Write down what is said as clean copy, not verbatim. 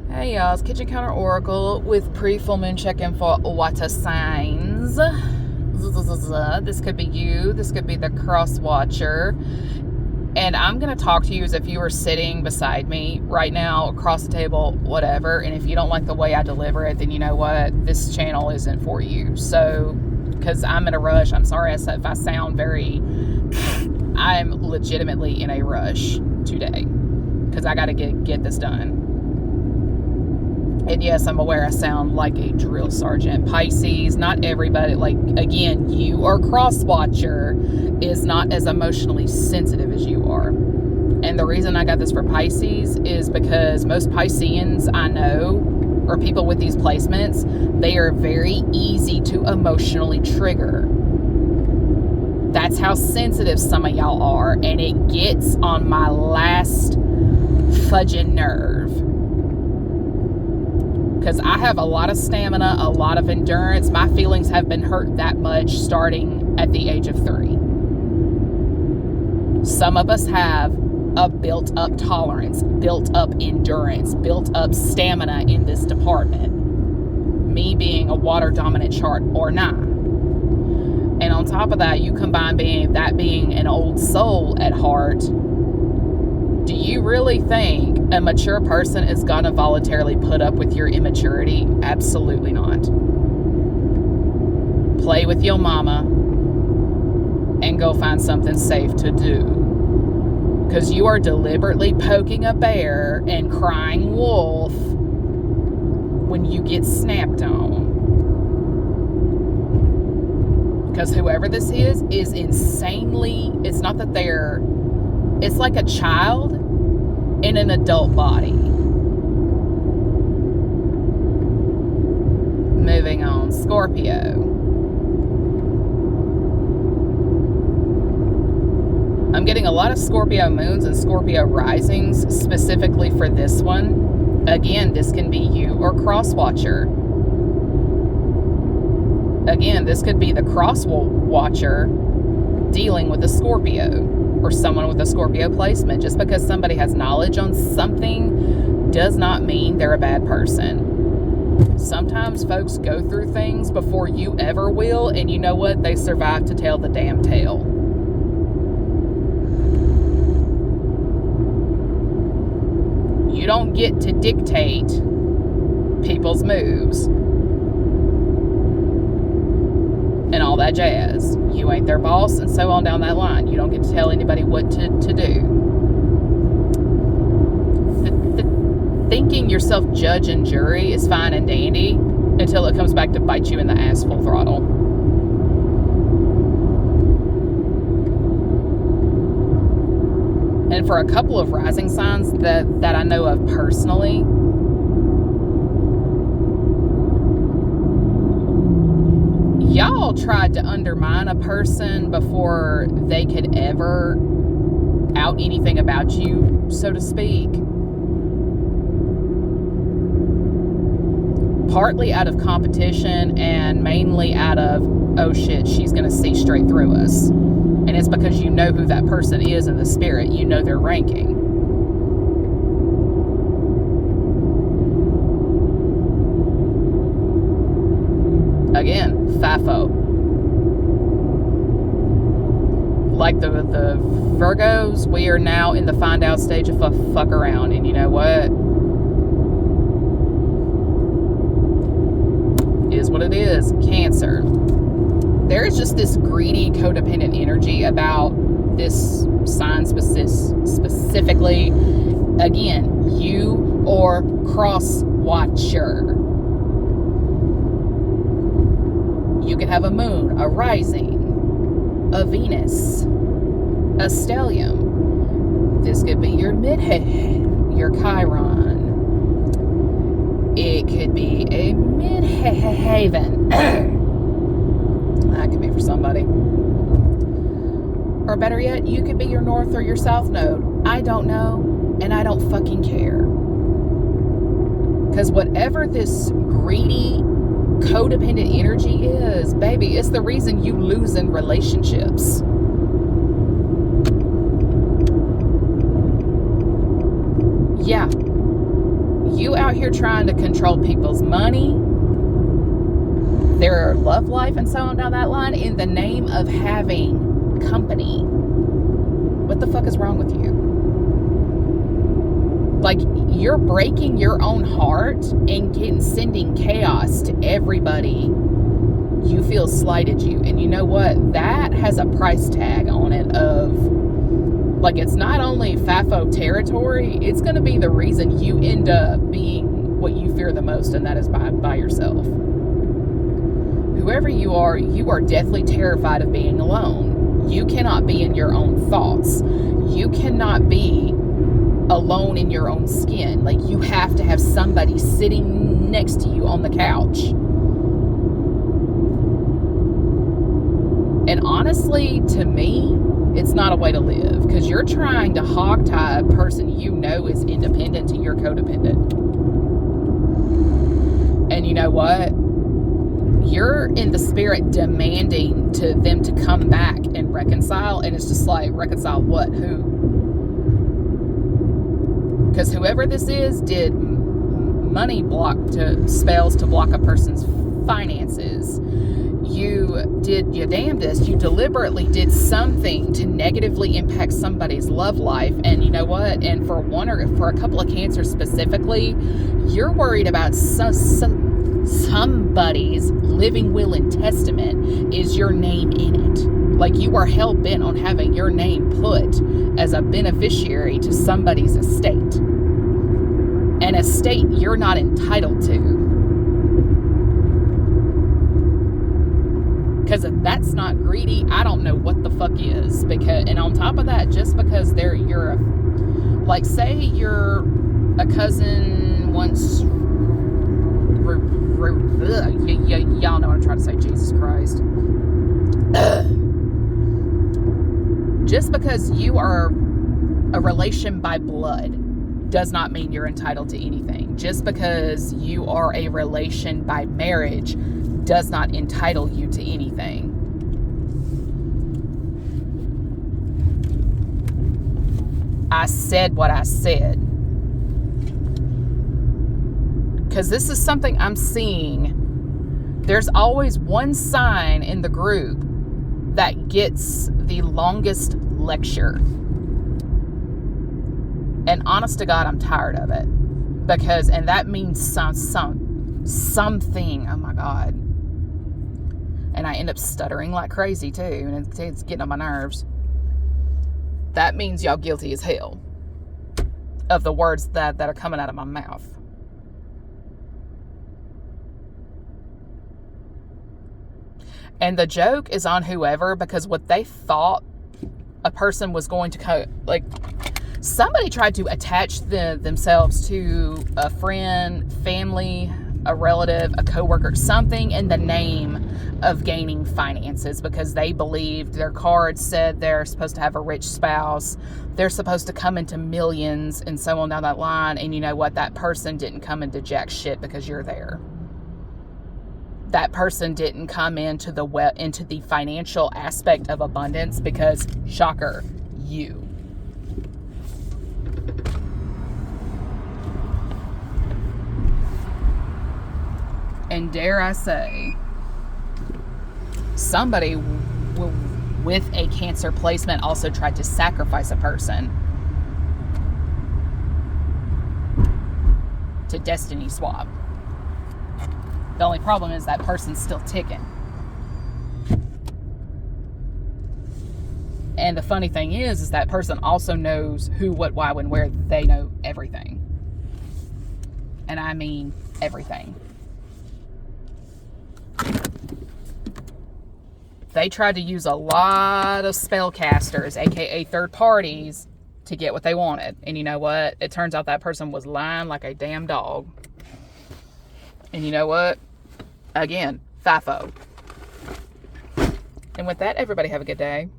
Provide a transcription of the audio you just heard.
Hey y'all, it's Kitchen Counter Oracle with Pre-Fullmoon check-in for water signs. This could be you, this could be the cross watcher. And I'm going to talk to you as if you were sitting beside me right now, across the table, whatever. And if you don't like the way I deliver it, then you know what? This channel isn't for you. So, because I'm in a rush. I'm sorry if I sound very... I'm legitimately in a rush today. Because I got to get this done. And yes, I'm aware I sound like a drill sergeant. Pisces, not everybody, like, again, you or cross watcher is not as emotionally sensitive as you are. And the reason I got this for Pisces is because most Pisceans I know, or people with these placements, they are very easy to emotionally trigger. That's how sensitive some of y'all are. And it gets on my last fudging nerve. Because I have a lot of stamina, a lot of endurance. My feelings have been hurt that much starting at the age of 3. Some of us have a built-up tolerance, built-up endurance, built-up stamina in this department. Me being a water-dominant chart or not. And on top of that, you combine being an old soul at heart. Do you really think a mature person is going to voluntarily put up with your immaturity? Absolutely not. Play with your mama and go find something safe to do. Because you are deliberately poking a bear and crying wolf when you get snapped on. Because whoever this is insanely, it's not that they're... It's like a child in an adult body. Moving on, Scorpio. I'm getting a lot of Scorpio moons and Scorpio risings specifically for this one. Again, this can be you or cross watcher. Again, this could be the cross watcher dealing with a Scorpio. Or someone with a Scorpio placement. Just because somebody has knowledge on something does not mean they're a bad person. Sometimes folks go through things before you ever will, and you know what? They survive to tell the damn tale. You don't get to dictate people's moves and all that jazz. You ain't their boss, and so on down that line. You don't get to tell anybody what to do. Thinking yourself judge and jury is fine and dandy until it comes back to bite you in the ass full throttle. And for a couple of rising signs that I know of personally, y'all tried to undermine a person before they could ever out anything about you, so to speak. Partly out of competition and mainly out of, oh shit, she's going to see straight through us. And it's because you know who that person is in the spirit. You know their ranking. Again, FAFO. Like the Virgos, we are now in the find out stage of fuck around. And you know what? Is what it is. Cancer. There is just this greedy, codependent energy about this sign specifically. Again, you or cross watcher. You could have a moon, a rising, a Venus, a stellium. This could be your your Chiron. It could be a midhaven. That could be for somebody. Or better yet, you could be your north or your south node. I don't know, and I don't fucking care. Because whatever this greedy, codependent energy is, baby, it's the reason you lose in relationships. Yeah, You out here trying to control people's money, their love life, and so on down that line in the name of having company. What the fuck is wrong with you? Like, you're breaking your own heart and sending chaos to everybody you feel slighted you. And you know what? That has a price tag on it of, like, it's not only FAFO territory, it's going to be the reason you end up being what you fear the most, and that is by yourself. Whoever you are deathly terrified of being alone. You cannot be in your own thoughts. You cannot be alone in your own skin. Like, you have to have somebody sitting next to you on the couch. And honestly, to me, it's not a way to live, because you're trying to hogtie a person you know is independent to your codependent. And you know what? You're in the spirit demanding to them to come back and reconcile, and it's just like, reconcile what? Who? Because whoever this is did money spells to block a person's finances. You did your damnedest. You deliberately did something to negatively impact somebody's love life. And you know what? And for a couple of cancers specifically, you're worried about somebody's living will and testament is your name in it. Like, you are hell-bent on having your name put as a beneficiary to somebody's estate. An estate you're not entitled to. Because if that's not greedy, I don't know what the fuck is. And on top of that, just because say you're a cousin once, y'all know what I'm trying to say, Jesus Christ. Just because you are a relation by blood does not mean you're entitled to anything. Just because you are a relation by marriage does not entitle you to anything. I said what I said. Because this is something I'm seeing. There's always one sign in the group that gets the longest lecture. And honest to God, I'm tired of it. And that means something. Oh my God. And I end up stuttering like crazy too. And it's getting on my nerves. That means y'all guilty as hell of the words that are coming out of my mouth. And the joke is on whoever, because what they thought a person was going to, like, somebody tried to attach themselves to a friend, family, a relative, a coworker, something in the name of gaining finances, because they believed their cards said they're supposed to have a rich spouse, they're supposed to come into millions, and so on down that line. And you know what? That person didn't come into jack shit because you're there. That person didn't come into the financial aspect of abundance because, shocker, you. And dare I say, somebody with a Cancer placement also tried to sacrifice a person to destiny swap. The only problem is that person's still ticking. And the funny thing is that person also knows who, what, why, when, where. They know everything. And I mean everything. They tried to use a lot of spellcasters, aka third parties, to get what they wanted. And you know what? It turns out that person was lying like a damn dog. And you know what? Again, FAFO. And with that, everybody have a good day.